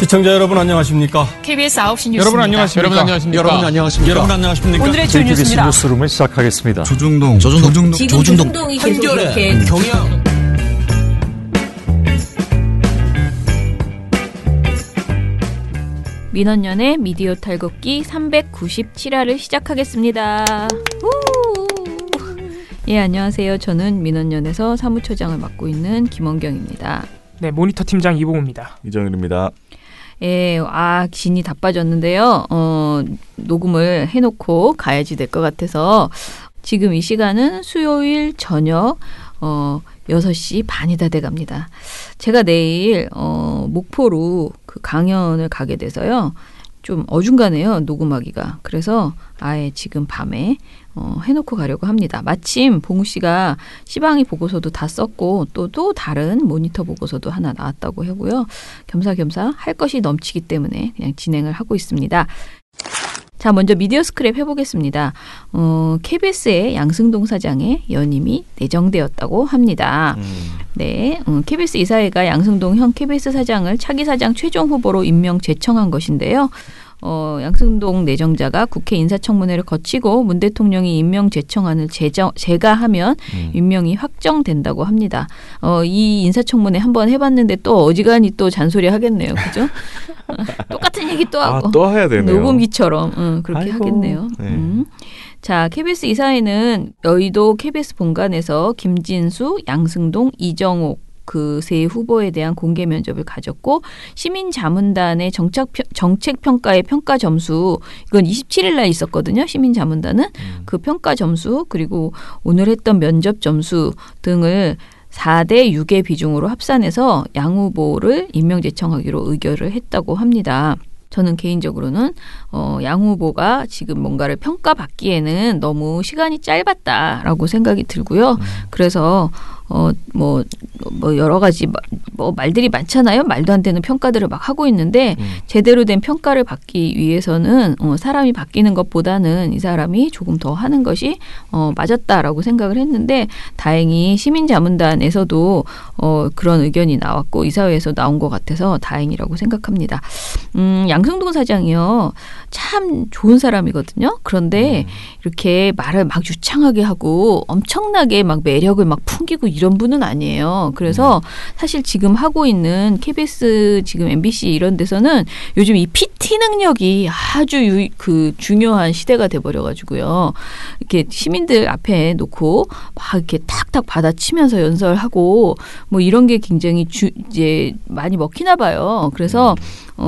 시청자 여러분 안녕하십니까? KBS 9시 뉴스입니다. 여러분 안녕하십니까? 여러분 안녕하십니까? 오늘의 주 KBS 뉴스입니다. 뉴스룸을 시작하겠습니다. 조중동 조중동이 계속 이렇게 경영. 민원연의 미디어 탈곡기 397화를 시작하겠습니다. 예, 안녕하세요. 저는 민원연에서 사무처장을 맡고 있는 김원경입니다. 네, 모니터 팀장 이봉우입니다. 이정일입니다. 예, 진이 다 빠졌는데요. 녹음을 해놓고 가야지 될 것 같아서 지금 이 시간은 수요일 저녁 6시 반이 다 돼갑니다. 제가 내일 목포로 그 강연을 가게 돼서요. 좀 어중간해요. 녹음하기가. 그래서 아예 지금 밤에 해놓고 가려고 합니다. 마침 봉우 씨가 시방이 보고서도 다 썼고 또 다른 모니터 보고서도 하나 나왔다고 하고요. 겸사겸사 할 것이 넘치기 때문에 그냥 진행을 하고 있습니다. 자, 먼저 미디어 스크랩 해보겠습니다. KBS의 양승동 사장의 연임이 내정되었다고 합니다. 네, KBS 이사회가 양승동 현 KBS 사장을 차기 사장 최종 후보로 임명 제청한 것인데요. 양승동 내정자가 국회 인사청문회를 거치고 문 대통령이 임명 제청안을 제가하면 임명이 확정된다고 합니다. 이 인사청문회 한번 해봤는데 또 어지간히 또 잔소리 하겠네요. 그죠? 똑같은 얘기 또 하고. 또 해야 되네요. 녹음기처럼 그렇게 아이고. 하겠네요. 네. 자, KBS 이사회는 여의도 KBS 본관에서 김진수, 양승동, 이정옥 그 세 후보에 대한 공개 면접을 가졌고 시민자문단의 정책평가의 평가 점수 이건 27일 날 있었거든요. 시민자문단은 그 평가 점수 그리고 오늘 했던 면접 점수 등을 4대 6의 비중으로 합산해서 양 후보를 임명 제청하기로 의결을 했다고 합니다. 저는 개인적으로는 양 후보가 지금 뭔가를 평가받기에는 너무 시간이 짧았다라고 생각이 들고요. 그래서 뭐 여러 가지 말들이 많잖아요. 말도 안 되는 평가들을 막 하고 있는데 제대로 된 평가를 받기 위해서는 사람이 바뀌는 것보다는 이 사람이 조금 더 하는 것이 맞았다라고 생각을 했는데 다행히 시민자문단에서도 그런 의견이 나왔고 이사회에서 나온 것 같아서 다행이라고 생각합니다. 양승동 사장이요. 참 좋은 사람이거든요. 그런데 이렇게 말을 막 유창하게 하고 엄청나게 막 매력을 막 풍기고 이런 분은 아니에요. 그래서 사실 지금 하고 있는 KBS 지금 MBC 이런 데서는 요즘 이 PT 능력이 아주 중요한 시대가 돼버려가지고요. 이렇게 시민들 앞에 놓고 막 이렇게 탁탁 받아치면서 연설하고 뭐 이런 게 굉장히 이제 많이 먹히나 봐요. 그래서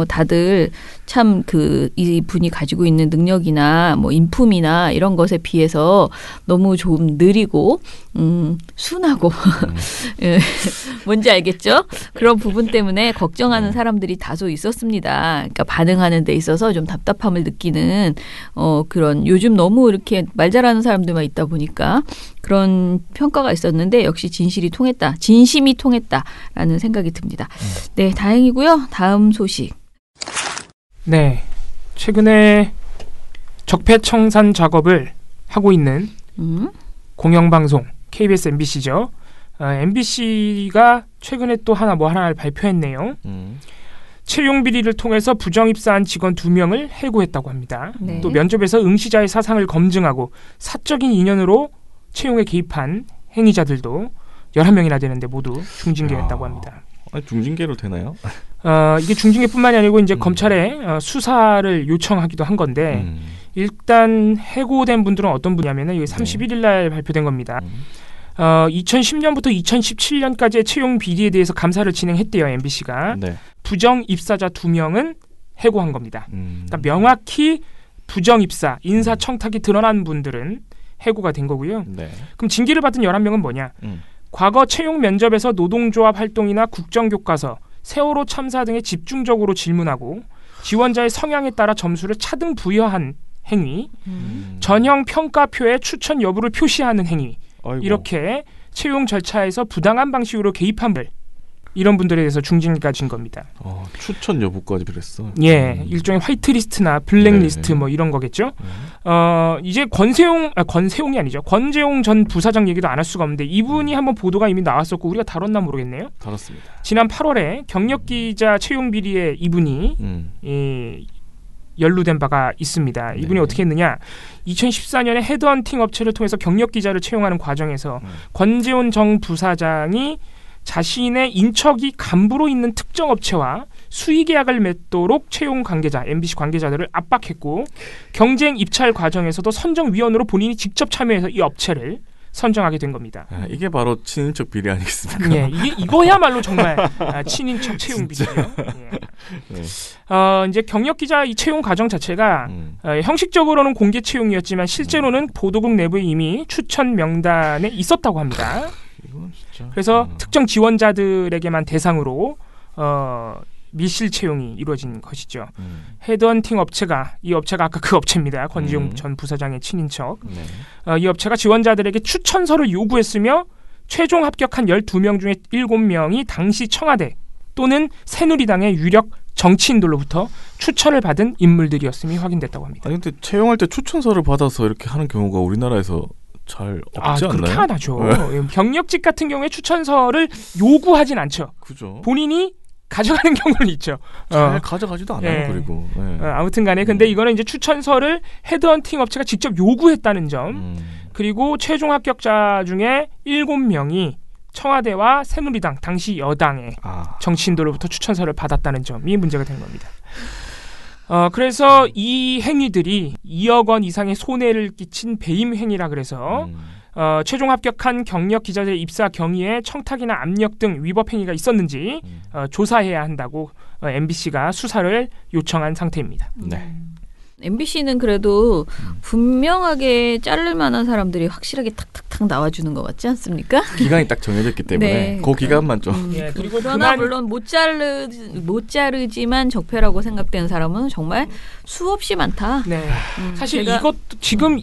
다들 참 이 분이 가지고 있는 능력이나 뭐 인품이나 이런 것에 비해서 너무 좀 느리고 순하고 예, 뭔지 알겠죠? 그런 부분 때문에 걱정하는 사람들이 다소 있었습니다. 그러니까 반응하는 데 있어서 좀 답답함을 느끼는 그런 요즘 너무 이렇게 말 잘하는 사람들만 있다 보니까 그런 평가가 있었는데 역시 진심이 통했다라는 생각이 듭니다. 네, 다행이고요. 다음 소식. 네, 최근에 적폐청산 작업을 하고 있는 공영방송 KBS MBC죠. MBC가 최근에 또 하나를 발표했네요. 채용 비리를 통해서 부정 입사한 직원 2명을 해고했다고 합니다. 네. 또 면접에서 응시자의 사상을 검증하고 사적인 인연으로 채용에 개입한 행위자들도 11명이나 되는데 모두 중징계했다고 합니다. 중징계로 되나요? 이게 중징계뿐만이 아니고 이제 검찰에 수사를 요청하기도 한 건데 일단 해고된 분들은 어떤 분이냐면은 이게 31일 날 발표된 겁니다. 2010년부터 2017년까지의 채용 비리에 대해서 감사를 진행했대요. MBC가. 네. 부정 입사자 2명은 해고한 겁니다. 그러니까 명확히 부정 입사, 인사 청탁이 드러난 분들은 해고가 된 거고요. 네. 그럼 징계를 받은 11명은 뭐냐? 과거 채용 면접에서 노동조합 활동이나 국정교과서, 세월호 참사 등에 집중적으로 질문하고 지원자의 성향에 따라 점수를 차등 부여한 행위, 전형 평가표에 추천 여부를 표시하는 행위, 아이고. 이렇게 채용 절차에서 부당한 방식으로 개입한 분 이런 분들에 대해서 중징계가 진 겁니다. 추천 여부까지 그랬어. 예, 일종의 화이트리스트나 블랙리스트 뭐 이런 거겠죠. 이제 권세용이 아니죠. 권재용 전 부사장 얘기도 안 할 수가 없는데 이분이 한번 보도가 이미 나왔었고 우리가 다뤘나 모르겠네요. 다뤘습니다. 지난 8월에 경력기자 채용 비리에 이분이 연루된 바가 있습니다. 이분이 어떻게 했느냐. 2014년에 헤드헌팅 업체를 통해서 경력기자를 채용하는 과정에서 권재용 정 부사장이 자신의 인척이 간부로 있는 특정 업체와 수의계약을 맺도록 채용 관계자, MBC 관계자들을 압박했고 경쟁 입찰 과정에서도 선정위원으로 본인이 직접 참여해서 이 업체를 선정하게 된 겁니다. 이게 바로 친인척 비리 아니겠습니까? 예, 이거야말로 정말 친인척 채용 비리죠. 예. 이제 경력기자 이 채용 과정 자체가 형식적으로는 공개 채용이었지만 실제로는 보도국 내부에 이미 추천 명단에 있었다고 합니다. 그래서 특정 지원자들에게만 대상으로 밀실 채용이 이루어진 것이죠. 헤드헌팅 업체가 이 업체가 아까 그 업체입니다. 권지용 전 부사장의 친인척. 이 업체가 지원자들에게 추천서를 요구했으며 최종 합격한 12명 중에 7명이 당시 청와대 또는 새누리당의 유력 정치인들로부터 추천을 받은 인물들이었음이 확인됐다고 합니다. 아니 근데 채용할 때 추천서를 받아서 이렇게 하는 경우가 우리나라에서 잘 없지 않나요? 그렇게 안 하죠. 경력직 같은 경우에 추천서를 요구하진 않죠. 그죠. 본인이 가져가는 경우는 있죠. 잘 가져가지도 않아요. 그리고 아무튼 간에 근데 이거는 이제 추천서를 헤드헌팅 업체가 직접 요구했다는 점 그리고 최종 합격자 중에 7명이 청와대와 새누리당 당시 여당의 정치인들로부터 추천서를 받았다는 점이 문제가 된 겁니다. 그래서 이 행위들이 2억 원 이상의 손해를 끼친 배임 행위라 그래서 최종 합격한 경력 기자들의 입사 경위에 청탁이나 압력 등 위법 행위가 있었는지 조사해야 한다고 MBC가 수사를 요청한 상태입니다. 네. MBC는 그래도 분명하게 자를 만한 사람들이 확실하게 탁탁탁 나와주는 것 같지 않습니까? 기간이 딱 정해졌기 때문에 네. 그 기간만 좀. 예, 그리고 그러나 물론 못 자르지만 적폐라고 생각되는 사람은 정말 수없이 많다. 네. 사실 이것도 지금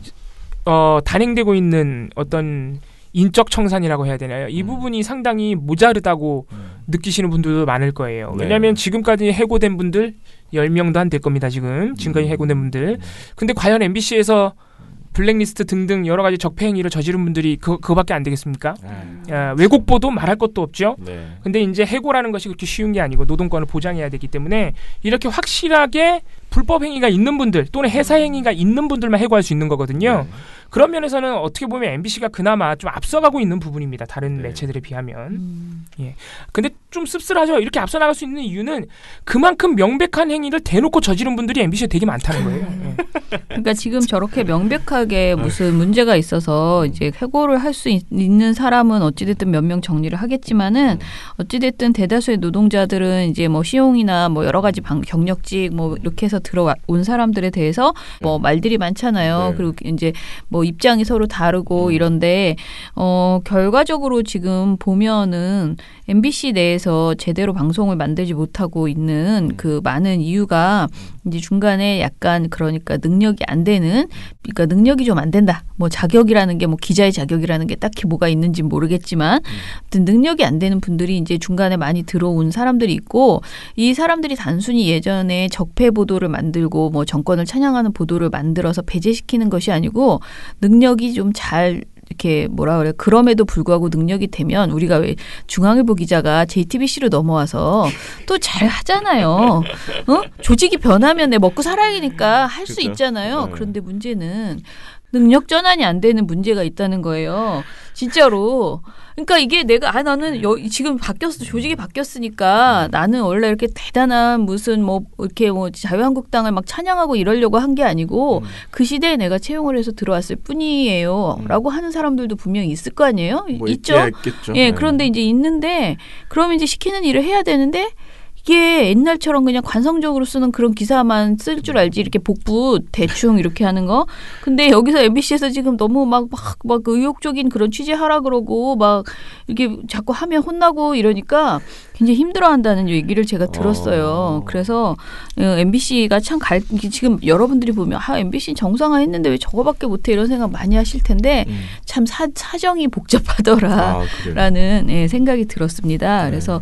단행되고 있는 어떤 인적 청산이라고 해야 되나요? 이 부분이 상당히 모자르다고 느끼시는 분들도 많을 거예요. 왜냐하면 지금까지 해고된 분들 10명도 안 될 겁니다. 지금까지 해고된 분들. 근데 과연 MBC에서 블랙리스트 등등 여러 가지 적폐 행위를 저지른 분들이 그거밖에 안 되겠습니까? 왜곡 보도 말할 것도 없죠. 근데 이제 해고라는 것이 그렇게 쉬운 게 아니고 노동권을 보장해야 되기 때문에 이렇게 확실하게 불법 행위가 있는 분들 또는 해사 행위가 있는 분들만 해고할 수 있는 거거든요. 그런 면에서는 어떻게 보면 MBC가 그나마 좀 앞서가고 있는 부분입니다. 다른 매체들에 비하면. 예. 근데 좀 씁쓸하죠. 이렇게 앞서 나갈 수 있는 이유는 그만큼 명백한 행위를 대놓고 저지른 분들이 MBC에 되게 많다는 거예요. 예. 그러니까 지금 저렇게 명백하게 무슨 문제가 있어서 이제 해고를 할 수 있는 사람은 어찌됐든 몇 명 정리를 하겠지만은 어찌됐든 대다수의 노동자들은 이제 뭐 시용이나 뭐 여러 가지 경력직 뭐 이렇게 해서 들어온 사람들에 대해서 뭐 말들이 많잖아요. 그리고 이제 뭐 입장이 서로 다르고 이런데 결과적으로 지금 보면은 MBC 내에서 제대로 방송을 만들지 못하고 있는 그 많은 이유가 이제 중간에 약간 그러니까 능력이 안 되는 그러니까 능력이 좀 안 된다. 뭐 자격이라는 게 뭐 기자의 자격이라는 게 딱히 뭐가 있는지 모르겠지만 아무튼 능력이 안 되는 분들이 이제 중간에 많이 들어온 사람들이 있고 이 사람들이 단순히 예전에 적폐 보도를 만들고 뭐 정권을 찬양하는 보도를 만들어서 배제시키는 것이 아니고 능력이 좀 잘 이렇게 뭐라 그래 그럼에도 불구하고 능력이 되면 우리가 왜 중앙일보 기자가 JTBC로 넘어와서 또 잘 하잖아요. 조직이 변하면 내 먹고 살아야니까 할 수 있잖아요. 그런데 문제는 능력 전환이 안 되는 문제가 있다는 거예요. 진짜로. 그러니까 이게 내가 나는 지금 조직이 바뀌었으니까 나는 원래 이렇게 대단한 무슨 뭐 이렇게 뭐 자유한국당을 막 찬양하고 이러려고 한 게 아니고 그 시대에 내가 채용을 해서 들어왔을 뿐이에요라고 하는 사람들도 분명히 있을 거 아니에요? 뭐 있죠. 있겠죠. 예, 그런데 이제 있는데 그러면 이제 시키는 일을 해야 되는데 이게 옛날처럼 그냥 관성적으로 쓰는 그런 기사만 쓸 줄 알지 이렇게 복부 대충 이렇게 하는 거. 근데 여기서 MBC에서 지금 너무 막 의욕적인 그런 취재하라 그러고 막 이렇게 자꾸 하면 혼나고 이러니까 굉장히 힘들어한다는 얘기를 제가 들었어요. 그래서 MBC가 참 지금 여러분들이 보면 MBC는 정상화했는데 왜 저거밖에 못해 이런 생각 많이 하실 텐데 참 사정이 복잡하더라라는 생각이 들었습니다. 그래서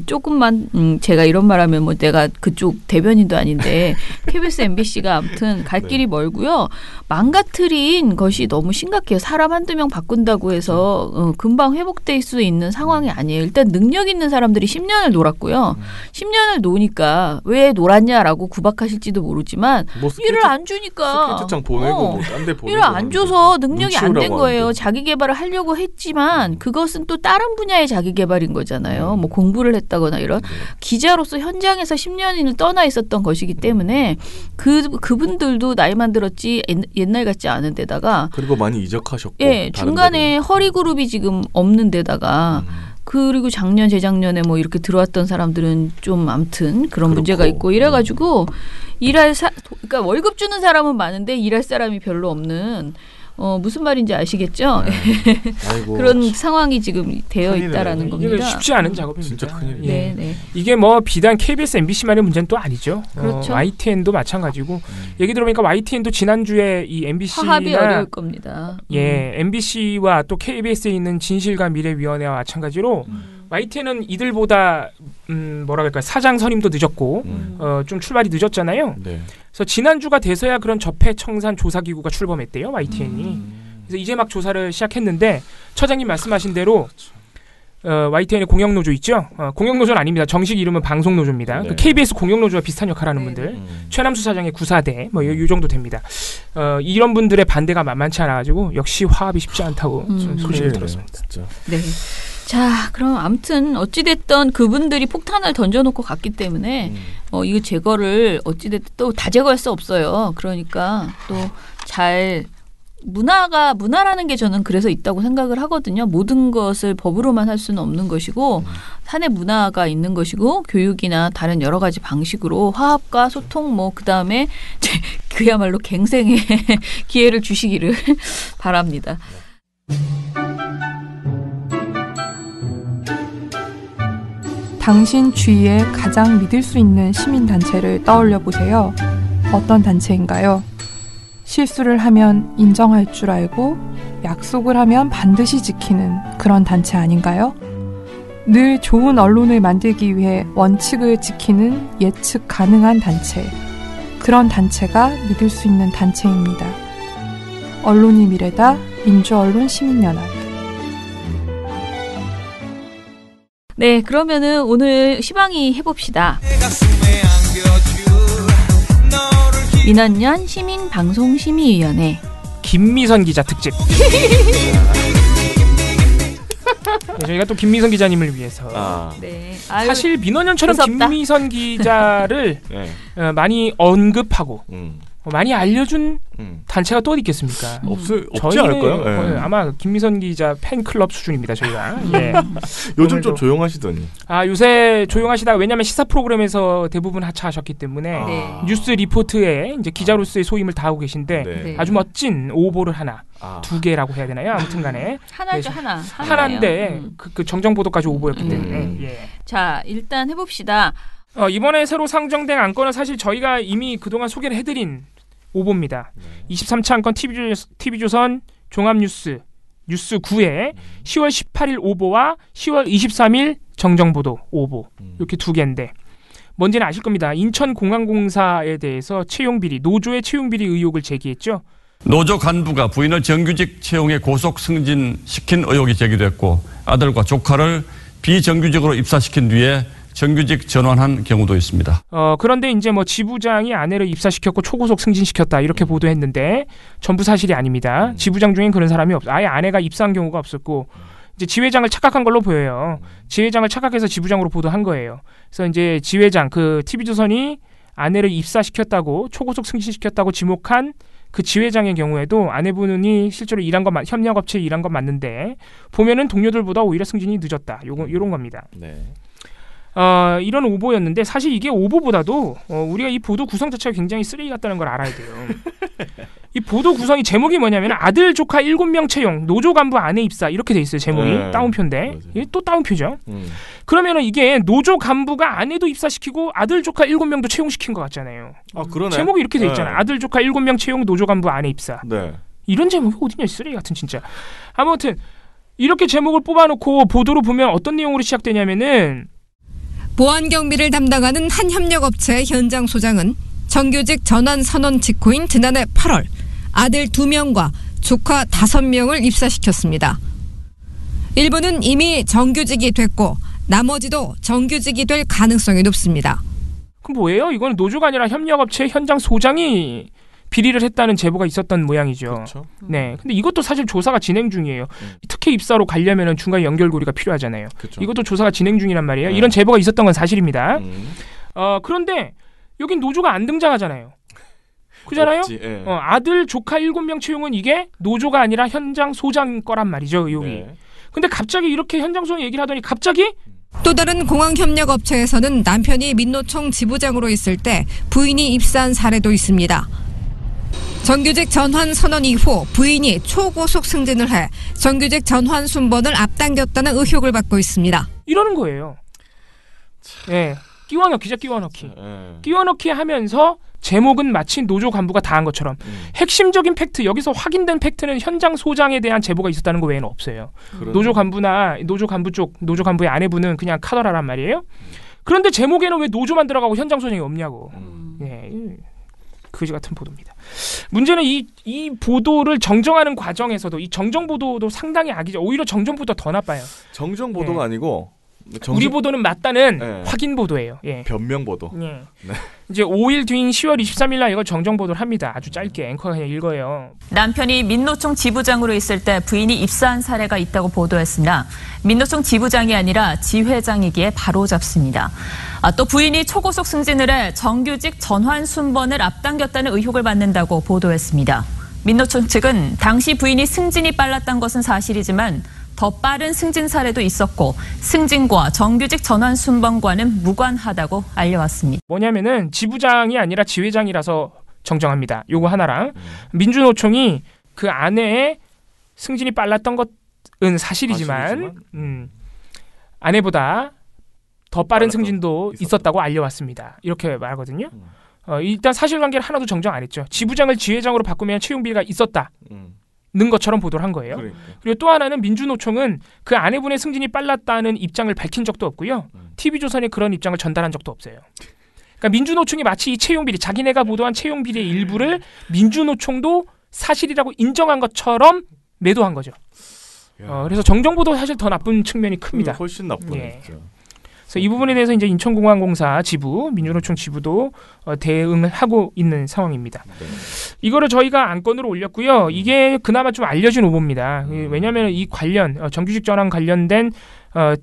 조금만 제가 이런 말하면 뭐 내가 그쪽 대변인도 아닌데 KBS, MBC가 아무튼 갈 길이 멀고요. 망가뜨린 것이 너무 심각해요. 사람 한두 명 바꾼다고 해서 금방 회복될 수 있는 상황이 아니에요. 일단 능력 있는 사람들이 10년을 놀았고요. 10년을 노니까 왜 놀았냐라고 구박하실지도 모르지만 뭐 일을 안 주니까 스케치장 보내고 뭐 딴 데 보내고 일을 안 줘서 능력이 안 된 거예요. 하는데. 자기 개발을 하려고 했지만 그것은 또 다른 분야의 자기 개발인 거잖아요. 뭐 공부를 했다거나 이런 기자로서 현장에서 10년을 떠나 있었던 것이기 때문에 그분들도 나이만 들었지 옛날 같지 않은 데다가 그리고 많이 이적하셨고 중간에 허리 그룹이 지금 없는 데다가 그리고 작년 재작년에 뭐 이렇게 들어왔던 사람들은 좀 아무튼 그런 문제가 있고 이래가지고 그러니까 월급 주는 사람은 많은데 일할 사람이 별로 없는 무슨 말인지 아시겠죠? 아이고, 그런 상황이 지금 되어 있다라는 겁니다. 이게 쉽지 않은 작업입니다. 진짜 큰일이에요. 네. 이게 뭐 비단 KBS, MBC만의 문제는 또 아니죠. 그렇죠. YTN도 마찬가지고 얘기 들어보니까 YTN도 지난주에 이 MBC나 화합이 어려울 겁니다. MBC와 또 KBS에 있는 진실과 미래위원회와 마찬가지로 YTN은 이들보다 뭐라 그럴까 사장 선임도 늦었고 좀 출발이 늦었잖아요. 네. 그래서 지난주가 돼서야 그런 적폐청산 조사기구가 출범했대요. YTN이. 그래서 이제 막 조사를 시작했는데 처장님 말씀하신 대로 YTN의 공영노조 있죠. 공영노조는 아닙니다. 정식 이름은 방송노조입니다. 네. 그 KBS 공영노조와 비슷한 역할을 하는 분들. 최남수 사장의 구사대 뭐 이 정도 됩니다. 이런 분들의 반대가 만만치 않아가지고 역시 화합이 쉽지 않다고 소식을 들었습니다. 진짜. 네. 자, 그럼 아무튼 어찌됐든 그분들이 폭탄을 던져놓고 갔기 때문에 이거 제거를 어찌됐든 또 다 제거할 수 없어요. 그러니까 또 잘 문화라는 게 저는 그래서 있다고 생각을 하거든요. 모든 것을 법으로만 할 수는 없는 것이고 사내 문화가 있는 것이고 교육이나 다른 여러 가지 방식으로 화합과 소통 그다음에 그야말로 갱생의 기회를 주시기를 바랍니다. 당신 주위에 가장 믿을 수 있는 시민단체를 떠올려 보세요. 어떤 단체인가요? 실수를 하면 인정할 줄 알고 약속을 하면 반드시 지키는 그런 단체 아닌가요? 늘 좋은 언론을 만들기 위해 원칙을 지키는 예측 가능한 단체. 그런 단체가 믿을 수 있는 단체입니다. 언론이 미래다. 민주언론 시민연합. 네, 그러면은 오늘 시방이 해봅시다. 민원연 시민방송심의위원회 김미선 기자 특집. 네, 저희가 또 김미선 기자님을 위해서 네. 사실 민원연처럼 무섭다. 김미선 기자를 네. 많이 언급하고 많이 알려준 단체가 또 어디 있겠습니까? 없지 않을까요? 네. 아마 김미선 기자 팬클럽 수준입니다. 저희가. 예. 요즘 좀 조용하시더니. 요새 조용하시다가 왜냐하면 시사 프로그램에서 대부분 하차하셨기 때문에 네. 뉴스 리포트에 이제 기자로서의 소임을 다하고 계신데 네. 아주 멋진 오보를 하나, 두 개라고 해야 되나요? 아무튼간에 하나죠, 네, 하나. 하나인데 그 정정 보도까지 오보였기 때문에. 예. 자, 일단 해봅시다. 이번에 새로 상정된 안건은 사실 저희가 이미 그동안 소개를 해드린 오보입니다. 23차 안건 TV조선 종합뉴스 뉴스 9회 10월 18일 오보와 10월 23일 정정보도 오보 이렇게 두 개인데 뭔지는 아실 겁니다. 인천공항공사에 대해서 채용비리, 노조의 채용비리 의혹을 제기했죠. 노조 간부가 부인을 정규직 채용에 고속 승진시킨 의혹이 제기됐고 아들과 조카를 비정규직으로 입사시킨 뒤에 정규직 전환한 경우도 있습니다. 그런데 이제 뭐 지부장이 아내를 입사시켰고 초고속 승진시켰다 이렇게 보도했는데 전부 사실이 아닙니다. 지부장 중엔 그런 사람이 아예 아내가 입사한 경우가 없었고 이제 지회장을 착각한 걸로 보여요. 지회장을 착각해서 지부장으로 보도한 거예요. 그래서 이제 지회장 그 TV조선이 아내를 입사시켰다고 초고속 승진시켰다고 지목한 그 지회장의 경우에도 아내분이 실제로 일한 건 협력업체에 일한 건 맞는데 보면은 동료들보다 오히려 승진이 늦었다. 요런 겁니다. 네. 이런 오보였는데 사실 이게 오보보다도 우리가 이 보도 구성 자체가 굉장히 쓰레기 같다는 걸 알아야 돼요. 이 보도 구성이 제목이 뭐냐면 아들 조카 7명 채용 노조 간부 아내 입사 이렇게 돼 있어요. 제목이 네. 다운표인데 이게 또 다운표죠. 그러면은 이게 노조 간부가 아내도 입사시키고 아들 조카 7명도 채용시킨 것 같잖아요. 아, 그러네. 제목이 이렇게 돼 있잖아요. 아들 조카 7명 채용 노조 간부 아내 입사. 네. 이런 제목이 어디냐 쓰레기 같은 진짜. 아무튼 이렇게 제목을 뽑아놓고 보도로 보면 어떤 내용으로 시작되냐면은 보안 경비를 담당하는 한 협력업체의 현장 소장은 정규직 전환 선언 직후인 지난해 8월 아들 2명과 조카 5명을 입사시켰습니다. 일부는 이미 정규직이 됐고 나머지도 정규직이 될 가능성이 높습니다. 그럼 뭐예요? 이건 노조가 아니라 협력업체 현장 소장이 비리를 했다는 제보가 있었던 모양이죠. 그렇죠. 네, 근데 이것도 사실 조사가 진행 중이에요. 특혜 입사로 가려면 중간 연결고리가 필요하잖아요. 그렇죠. 이것도 조사가 진행 중이란 말이에요. 네. 이런 제보가 있었던 건 사실입니다. 그런데 여긴 노조가 안 등장하잖아요. 그잖아요? 없지, 예. 아들 조카 7명 채용은 이게 노조가 아니라 현장 소장 거란 말이죠. 의혹이. 네. 근데 갑자기 이렇게 현장 소장 얘기를 하더니 갑자기 또 다른 공항협력업체에서는 남편이 민노총 지부장으로 있을 때 부인이 입사한 사례도 있습니다. 정규직 전환 선언 이후 부인이 초고속 승진을 해 정규직 전환 순번을 앞당겼다는 의혹을 받고 있습니다. 이러는 거예요. 예, 끼워넣기죠, 끼워넣기. 예. 끼워넣기 하면서 제목은 마치 노조 간부가 다 한 것처럼 핵심적인 팩트, 여기서 확인된 팩트는 현장 소장에 대한 제보가 있었다는 거 외에는 없어요. 그러네. 노조 간부나 노조 간부 쪽, 노조 간부의 아내분은 그냥 카더라란 말이에요. 그런데 제목에는 왜 노조만 들어가고 현장 소장이 없냐고. 예, 그지 같은 보도입니다. 문제는 이 보도를 정정하는 과정에서도 이 정정 보도도 상당히 악이죠. 오히려 정정 보도 더 나빠요. 정정 보도가 예. 아니고 우리 보도는 맞다는 예. 확인 보도예요. 예. 변명 보도. 예. 네. 이제 5일 뒤인 10월 23일 날 이걸 정정 보도를 합니다. 아주 짧게 앵커가 그냥 읽어요. 남편이 민노총 지부장으로 있을 때 부인이 입사한 사례가 있다고 보도했으나 민노총 지부장이 아니라 지회장이기에 바로잡습니다. 또 부인이 초고속 승진을 해 정규직 전환 순번을 앞당겼다는 의혹을 받는다고 보도했습니다. 민노총 측은 당시 부인이 승진이 빨랐던 것은 사실이지만 더 빠른 승진 사례도 있었고 승진과 정규직 전환 순번과는 무관하다고 알려왔습니다. 뭐냐면은 지부장이 아니라 지회장이라서 정정합니다. 요거 하나랑 민주노총이 그 아내의 승진이 빨랐던 것은 사실이지만 아내보다 더 빠른 승진도 있었다고 알려왔습니다. 이렇게 말하거든요. 일단 사실관계를 하나도 정정 안 했죠. 지부장을 지회장으로 바꾸면 채용비리가 있었다는 것처럼 보도를 한 거예요. 그러니까. 그리고 또 하나는 민주노총은 그 아내분의 승진이 빨랐다는 입장을 밝힌 적도 없고요. TV조선에 그런 입장을 전달한 적도 없어요. 그러니까 민주노총이 마치 이 채용비리, 자기네가 보도한 채용비리의 일부를 민주노총도 사실이라고 인정한 것처럼 매도한 거죠. 그래서 정정보도 사실 더 나쁜 측면이 큽니다. 훨씬 나쁘네. 예. 진짜. 그래서 이 부분에 대해서 이제 인천공항공사 지부, 민주노총 지부도 대응을 하고 있는 상황입니다. 네. 이거를 저희가 안건으로 올렸고요. 이게 그나마 좀 알려진 오보입니다. 왜냐하면 이 관련 정규직 전환 관련된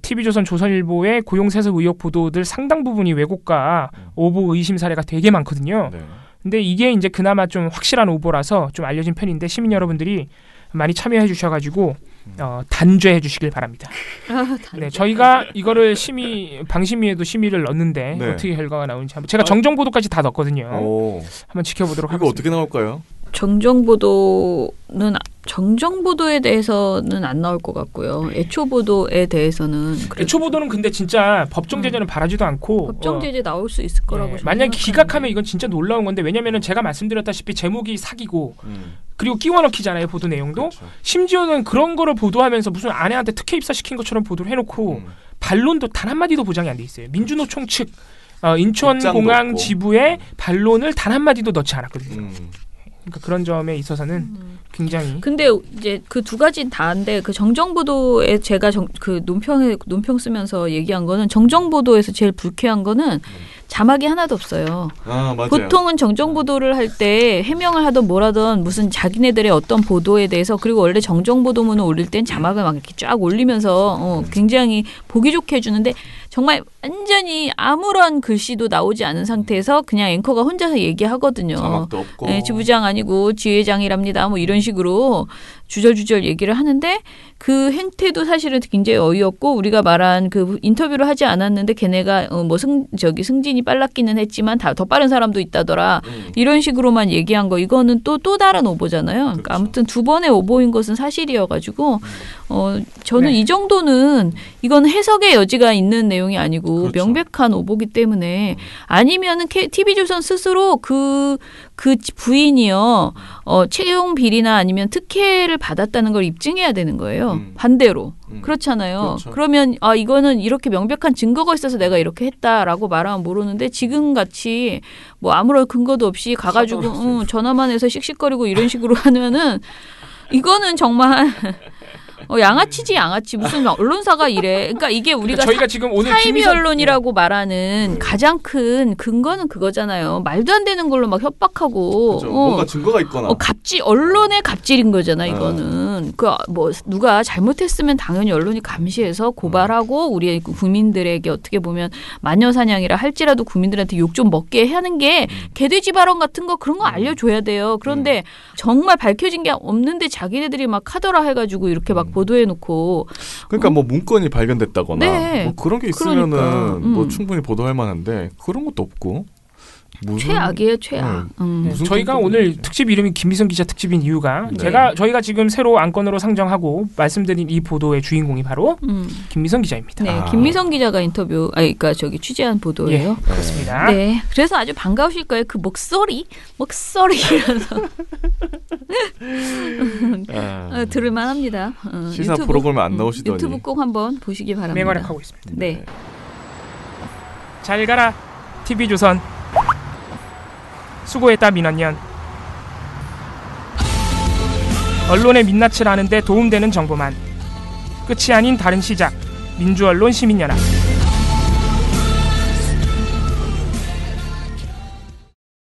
TV조선 조선일보의 고용세습 의혹 보도들 상당 부분이 왜곡과 오보 의심 사례가 되게 많거든요. 네. 근데 이게 이제 그나마 좀 확실한 오보라서 좀 알려진 편인데 시민 여러분들이 많이 참여해 주셔가지고 단죄해 주시길 바랍니다. 네, 저희가 이거를 방심위에도 심의를 넣었는데 네. 어떻게 결과가 나오는지 한번 제가 정정 보도까지 다 넣었거든요. 오. 한번 지켜보도록 이거 하겠습니다. 어떻게 나올까요? 정정 보도에 대해서는 안 나올 것 같고요. 애초 보도에 대해서는 애초 보도는 근데 진짜 법정 제재는 바라지도 않고 법정 제재 나올 수 있을 거라고 네, 저는 만약 생각하는데. 기각하면 이건 진짜 놀라운 건데 왜냐면은 제가 말씀드렸다시피 제목이 사기고 그리고 끼워넣기잖아요 보도 내용도 그렇죠. 심지어는 그런 거를 보도하면서 무슨 아내한테 특혜 입사시킨 것처럼 보도를 해놓고 반론도 단 한마디도 보장이 안 돼 있어요. 민주노총 측 인천공항 없고. 지부의 반론을 단 한마디도 넣지 않았거든요. 그러니까 그런 점에 있어서는 굉장히 근데 이제 그 두 가지는 다인데 그 정정 보도에 제가 그 논평 쓰면서 얘기한 거는 정정 보도에서 제일 불쾌한 거는 자막이 하나도 없어요. 아, 맞아요. 보통은 정정 보도를 할 때 해명을 하든 뭐라든 무슨 자기네들의 어떤 보도에 대해서 그리고 원래 정정 보도문을 올릴 땐 자막을 막 이렇게 쫙 올리면서 굉장히 보기 좋게 해주는데 정말 완전히 아무런 글씨도 나오지 않은 상태에서 그냥 앵커가 혼자서 얘기하거든요. 자막도 없고. 네, 지부장 아니고 지회장이랍니다. 뭐 이런 식으로 주절주절 얘기를 하는데 그 행태도 사실은 굉장히 어이없고 우리가 말한 그 인터뷰를 하지 않았는데 걔네가 승진이 빨랐기는 했지만 더 빠른 사람도 있다더라. 이런 식으로만 얘기한 거 이거는 또 다른 오보잖아요. 그러니까 그렇죠. 아무튼 두 번의 오보인 것은 사실이어가지고 저는 네. 이 정도는 이건 해석의 여지가 있는 내용이 아니고 그렇죠. 명백한 오보기 때문에 아니면은 TV조선 스스로 그 부인이요 채용 비리나 아니면 특혜를 받았다는 걸 입증해야 되는 거예요. 반대로 그렇잖아요. 그렇죠. 그러면 이거는 이렇게 명백한 증거가 있어서 내가 이렇게 했다라고 말하면 모르는데 지금 같이 뭐 아무런 근거도 없이 가가지고 전화만 해서 씩씩거리고 이런 식으로 하면은 이거는 정말 양아치지 무슨 언론사가 이래. 그러니까 이게 우리가 저희가 지금 오늘 사이비 언론이라고 말하는 가장 큰 근거는 그거잖아요. 말도 안 되는 걸로 막 협박하고 그렇죠. 뭔가 증거가 있거나. 언론의 갑질인 거잖아. 이거는 누가 잘못했으면 당연히 언론이 감시해서 고발하고 우리 국민들에게 어떻게 보면 마녀사냥이라 할지라도 국민들한테 욕 좀 먹게 하는 게 개돼지 발언 같은 거 그런 거 알려줘야 돼요. 그런데 정말 밝혀진 게 없는데 자기네들이 막 하더라 해가지고 이렇게 막 보도해놓고 그러니까 뭐 문건이 발견됐다거나 네. 뭐 그런 게 있으면은 그러니까, 뭐 충분히 보도할 만한데 그런 것도 없고 최악이에요, 최악. 네, 무슨 저희가 정도로- 오늘 특집 이름이 김미성 기자 특집인 이유가 네. 저희가 지금 새로 안건으로 상정하고 말씀드린 이 보도의 주인공이 바로 김미성 기자입니다. 네, 김미성 기자가 그러니까 취재한 보도예요. 예, 그렇습니다. 네, 그래서 아주 반가우실 거예요. 그 목소리라서 들을만합니다. 시사 프로그램에 안 나오시더니 유튜브 꼭 한번 보시기 바랍니다. 맹활약하고 있습니다. 네. 잘 가라 TV조선. 수고했다 민원연. 언론의 민낯을 아는데 도움되는 정보만. 끝이 아닌 다른 시작. 민주언론 시민연합.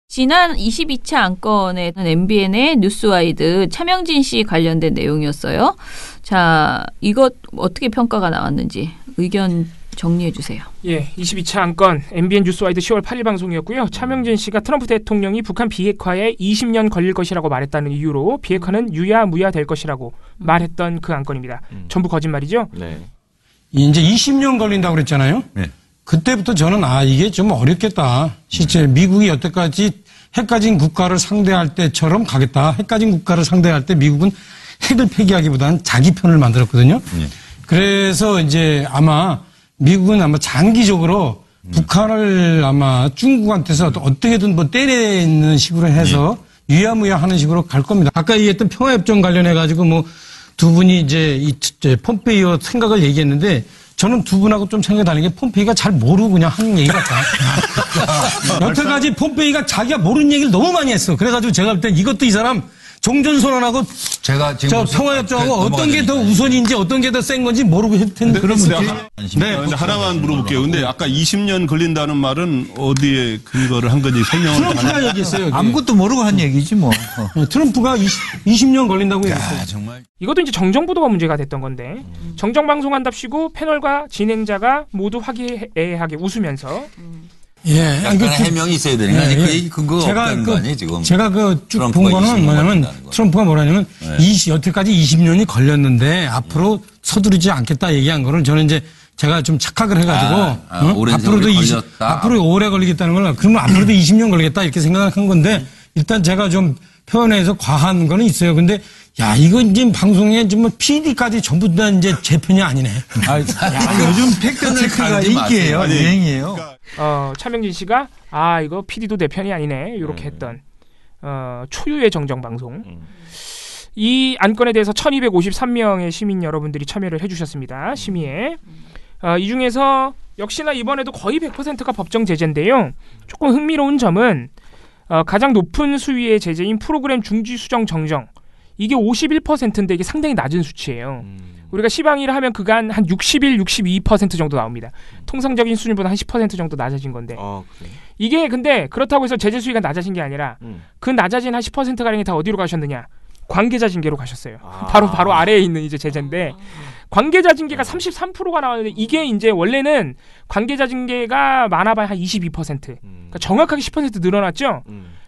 지난 22차 안건의 MBN의 뉴스와이드 차명진 씨 관련된 내용이었어요. 자, 이것 어떻게 평가가 나왔는지 의견 정리해 주세요. 예, 22차 안건 MBN 뉴스와이드 10월 8일 방송이었고요. 차명진 씨가 트럼프 대통령이 북한 비핵화에 20년 걸릴 것이라고 말했다는 이유로 비핵화는 유야무야 될 것이라고 말했던 그 안건입니다. 전부 거짓말이죠? 네. 이제 20년 걸린다고 그랬잖아요. 네. 그때부터 저는 이게 좀 어렵겠다. 실제 미국이 여태까지 핵 가진 국가를 상대할 때처럼 가겠다. 핵 가진 국가를 상대할 때 미국은 핵을 폐기하기보다는 자기 편을 만들었거든요. 네. 그래서 이제 미국은 장기적으로 북한을 중국한테서 어떻게든 때리는 식으로 해서 유야무야 하는 식으로 갈 겁니다. 아까 얘기했던 평화협정 관련해 가지고 두 분이 이제 폼페이오 생각을 얘기했는데 저는 두 분하고 좀 생각이 다른 게 폼페이가 잘 모르고 그냥 하는 얘기 같다. 여태까지 폼페이가 자기가 모르는 얘기를 너무 많이 했어. 그래가지고 제가 볼 땐 이것도 이 사람 종전선언하고 제가 지금 평화협정하고 어떤 게 더 우선인지 어떤 게 더 센 건지 모르고 했을 텐데. 네, 근데 하나만 물어볼게요. 근데 아까 20년 걸린다는 말은 어디에 근거를 한 건지 설명을 트럼프가 얘기했어요. 여기. 아무것도 모르고 한 얘기지 뭐. 트럼프가 20년 걸린다고 얘기했어요. 정말. 이것도 이제 정정보도가 문제가 됐던 건데 정정방송한답시고 패널과 진행자가 모두 화기애애하게 웃으면서 예. 약간의 해명이 있어야 되는 거 아니 그 얘기 근거가 없다는 거 아니에요 지금. 제가 쭉 본 거는 뭐냐면 트럼프가 뭐라냐면 여태까지 20년이 걸렸는데 앞으로 서두르지 않겠다 얘기한 거를 저는 이제 제가 좀 착각을 해가지고 오랜 앞으로도 세월이 걸렸다. 앞으로 오래 걸리겠다는 걸 그러면 앞으로도 20년 걸리겠다 이렇게 생각한 건데 일단 제가 좀 표현해서 과한 거는 있어요. 근데 이건 지금 방송에 좀 PD까지 전부 다 이제 제 편이 아니네. 요즘 팩트 체크가 인기예요, 유행이에요. 차명진 씨가 이거 PD도 내 편이 아니네 이렇게 했던 초유의 정정방송. 이 안건에 대해서 1253명의 시민 여러분들이 참여를 해주셨습니다. 심의에. 이 중에서 역시나 이번에도 거의 100%가 법정 제재인데요. 조금 흥미로운 점은 가장 높은 수위의 제재인 프로그램 중지 수정 정정. 이게 51%인데 이게 상당히 낮은 수치예요. 우리가 시방위를 하면 그간 한 61, 62% 정도 나옵니다. 통상적인 수준보다 한 10% 정도 낮아진 건데. 그래. 이게 근데 그렇다고 해서 제재 수위가 낮아진 게 아니라 그 낮아진 한 10%가량이 다 어디로 가셨느냐. 관계자 징계로 가셨어요. 바로 아래에 있는 이제 제재인데 관계자 징계가 33%가 나왔는데 이게 이제 원래는 관계자 징계가 많아봐야 한 22%. 그러니까 정확하게 10% 늘어났죠.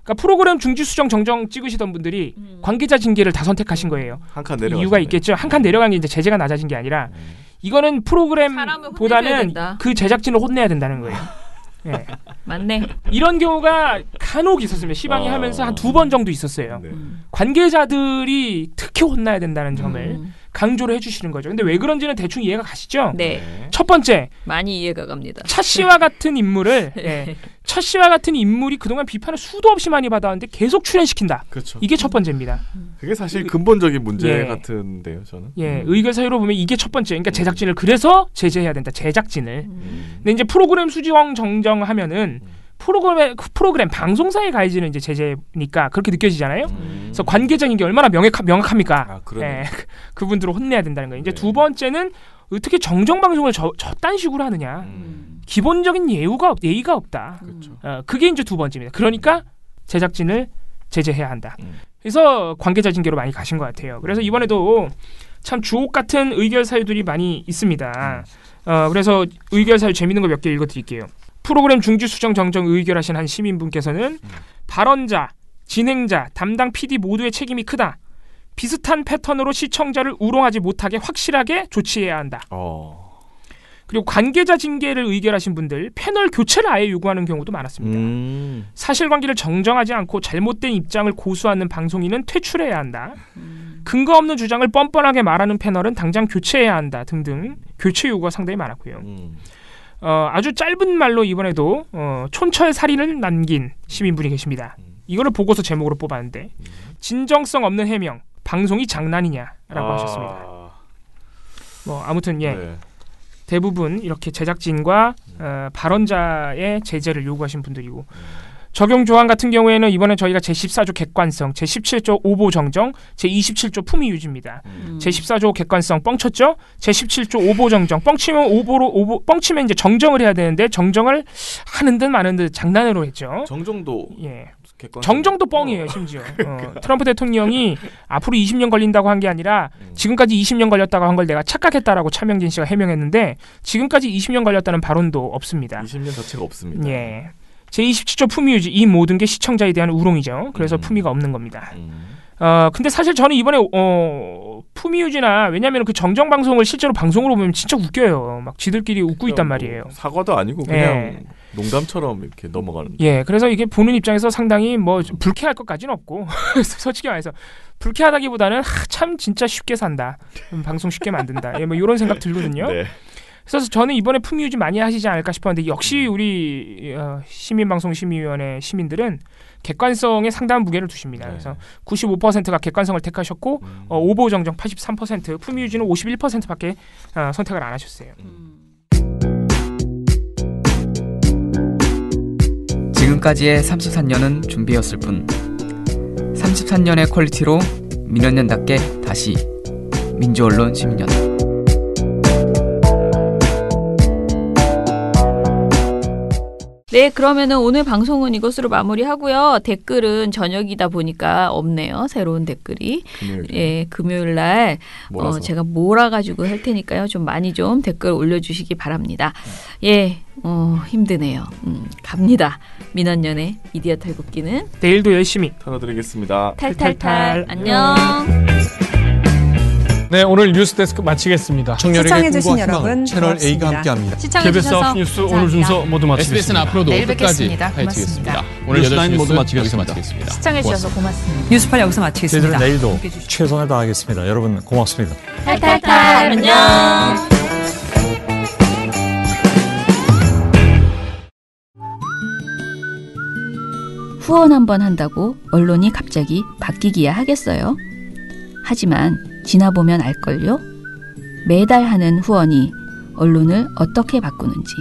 그러니까 프로그램 중지 수정 정정 찍으시던 분들이 관계자 징계를 다 선택하신 거예요. 한 칸 내려가. 이유가 있겠죠. 한 칸 내려간 게 이제 제재가 낮아진 게 아니라 이거는 프로그램보다는 그 제작진을 혼내야 된다는 거예요. 네. 맞네. 이런 경우가 간혹 있었습니다. 시방이 하면서 한 2번 정도 있었어요. 네. 관계자들이 특히 혼나야 된다는 점을 강조를 해주시는 거죠. 근데 왜 그런지는 대충 이해가 가시죠? 네. 첫 번째, 많이 이해가 갑니다. 차 씨와 같은 인물을 차 씨와 같은 인물이 그동안 비판을 수도 없이 많이 받아왔는데 계속 출연시킨다. 그렇죠. 이게 첫 번째입니다. 그게 사실 근본적인 문제 같은데요, 저는. 의결 사유로 보면 이게 첫 번째. 그러니까 제작진을 그래서 제재해야 된다. 제작진을. 근데 이제 프로그램 수정 정정하면은 프로그램 방송사의 가해지는 이제 제재니까 그렇게 느껴지잖아요. 그래서 관계적인 게 얼마나 명확합니까? 그분들을 혼내야 된다는 거예요. 이제 두 번째는 어떻게 정정 방송을 저딴 식으로 하느냐. 기본적인 예의가 없다. 그렇죠. 그게 이제 두 번째입니다. 그러니까 제작진을 제재해야 한다. 그래서 관계자 징계로 많이 가신 것 같아요. 그래서 이번에도 참 주옥 같은 의결 사유들이 많이 있습니다. 그래서 의결 사유 재밌는 거 몇 개 읽어드릴게요. 프로그램 중지 수정 정정 의결하신 한 시민분께서는 발언자, 진행자, 담당 PD 모두의 책임이 크다. 비슷한 패턴으로 시청자를 우롱하지 못하게 확실하게 조치해야 한다. 그리고 관계자 징계를 의결하신 분들 패널 교체를 아예 요구하는 경우도 많았습니다. 사실관계를 정정하지 않고 잘못된 입장을 고수하는 방송인은 퇴출해야 한다. 근거 없는 주장을 뻔뻔하게 말하는 패널은 당장 교체해야 한다 등등 교체 요구가 상당히 많았고요. 아주 짧은 말로 이번에도 촌철 살인을 남긴 시민분이 계십니다. 이거를 보고서 제목으로 뽑았는데 진정성 없는 해명, 방송이 장난이냐라고 하셨습니다. 아무튼 대부분 이렇게 제작진과 발언자의 제재를 요구하신 분들이고 적용 조항 같은 경우에는 이번에 저희가 제14조 객관성, 제17조 오보 정정, 제27조 품위 유지입니다. 제14조 객관성 뻥쳤죠? 제17조 오보 정정 뻥치면 이제 정정을 해야 되는데 정정을 하는 듯 마는 듯 장난으로 했죠. 정정도 정정도 뻥이에요, 심지어. 트럼프 대통령이 앞으로 20년 걸린다고 한 게 아니라 지금까지 20년 걸렸다고 한 걸 내가 착각했다라고 차명진 씨가 해명했는데 지금까지 20년 걸렸다는 발언도 없습니다. 20년 자체가 없습니다. 제27조 품위 유지, 이 모든 게 시청자에 대한 우롱이죠. 그래서 품위가 없는 겁니다. 근데 사실 저는 이번에 품위 유지나 왜냐하면 그 정정 방송을 실제로 방송으로 보면 진짜 웃겨요. 막 지들끼리 웃고 있단 말이에요. 사과도 아니고 그냥 농담처럼 이렇게 넘어가는. 그래서 이게 보는 입장에서 상당히 불쾌할 것까지는 없고 솔직히 말해서 불쾌하다기보다는 참 진짜 쉽게 산다. 방송 쉽게 만든다. 이런 생각 들거든요. 그래서 저는 이번에 품위 유지 많이 하시지 않을까 싶었는데 역시 우리 시민방송심의위원회 시민들은 객관성에 상당한 무게를 두십니다. 그래서 95%가 객관성을 택하셨고 오보 정정 83%, 품위 유지는 51%밖에 선택을 안 하셨어요. 지금까지의 33년은 준비였을 뿐 33년의 퀄리티로 민원연답게 다시 민주언론 시민연합. 네, 그러면은 오늘 방송은 이것으로 마무리하고요. 댓글은 저녁이다 보니까 없네요. 새로운 댓글이. 금요일 날 제가 몰아가지고 할 테니까요. 좀 많이 좀 댓글 올려주시기 바랍니다. 힘드네요. 갑니다. 민원연의 이디어 탈곡기는 내일도 열심히 털어드리겠습니다. 탈탈탈. 안녕. 네, 오늘 뉴스데스크 마치겠습니다. 시청해주신 여러분 채널 A가 함께합니다. KBS 9 뉴스 오늘 순서 모두 마치겠습니다. SBS는 앞으로도 끝까지 파이팅하겠습니다. 오늘 8시 뉴스 여기서 마치겠습니다. 시청해주셔서 고맙습니다. 뉴스팔 여기서 마치겠습니다. 저희들은 내일도 최선을 다하겠습니다. 여러분 고맙습니다. 탈탈탈. 안녕. 후원 한번 한다고 언론이 갑자기 바뀌기야 하겠어요? 하지만 지나보면 알걸요? 매달 하는 후원이 언론을 어떻게 바꾸는지.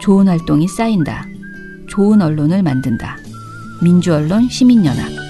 좋은 활동이 쌓인다. 좋은 언론을 만든다. 민주언론 시민연합.